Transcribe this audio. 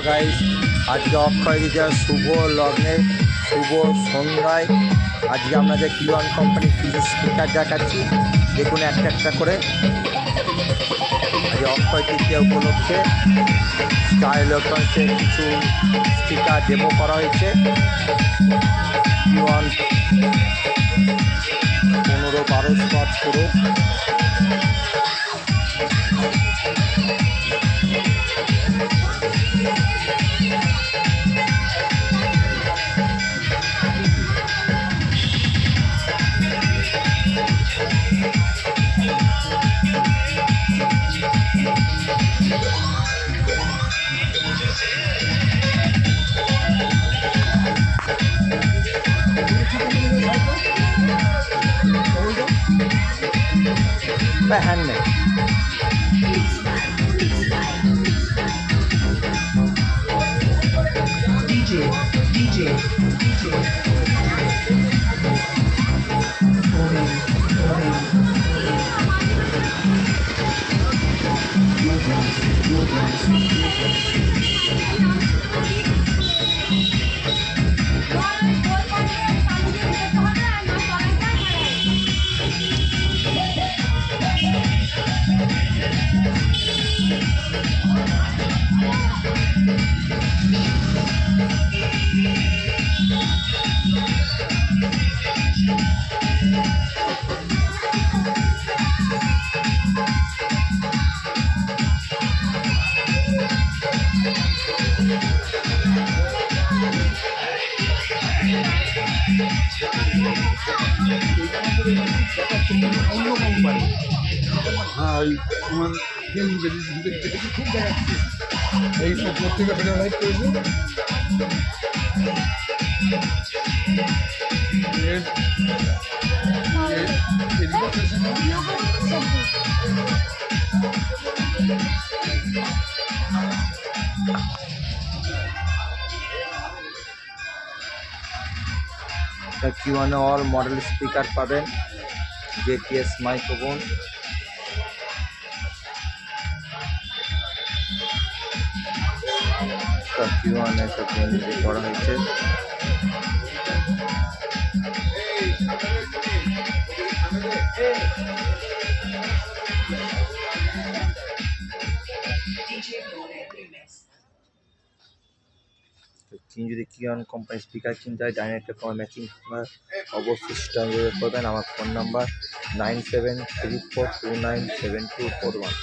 Guys, আজকে অক্ষয় তৃতীয়ার শুভ লগ্নে শুভ সন্ধ্যায় আজকে আপনাদের কিওয়ান কোম্পানির কিছু স্পিকার দেখাচ্ছি। দেখুন একটা একটা করে। আজকে অক্ষয় তৃতীয়া উপলক্ষে স্টার ইলেকট্রনিক্সের কিছু স্পিকার ডেমো করা হয়েছে। কিওয়ান 15-12 স্পট পুরো। Handmade DJ. অন্য কোম্পানি হ্যাঁ ওই তোমার খুব দেখাচ্ছে এই সব পত্রিকা ফেডারাইজ করেছে। কিওয়ানে অল মডেল স্পিকার পাবেন, জেটিএস মাইক্রোফোন। কিওয়ানে সব করা হয়েছে। তিনি যদি কিওয়ান কোম্পানি স্পিকার কিনতে হয় ডাইরেক্ট ম্যাচিং অবশ্যই স্টার করবেন। আমার ফোন নাম্বার 9734297241।